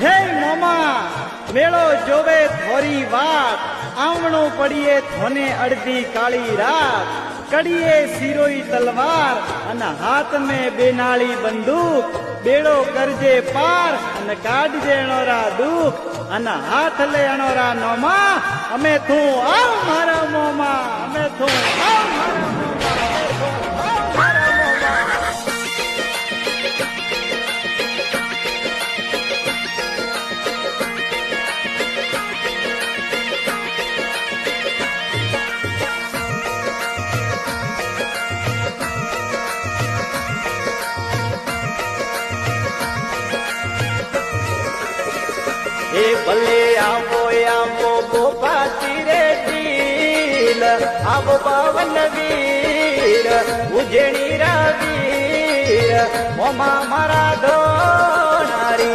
હે મોમા મેળો જોવે થોરી વાત આવણો પડીએ થોને અડધી કાળી રાત કડીએ સિરોઈ તલવાર અને હાથ મેં બેનાળી બંદૂક બેડો કરજે પાર અને કાઢજે અણોરા દુઃખ અને હાથ લે અણોરા નોમા અમે તું આવ મારા મોમા અમે તું આવ મારા એ ભલે આવો ગોપા ચીરે ડીલ આવો પવન વીર ઉજેણી રા વીર મોમા મારા ધોનારી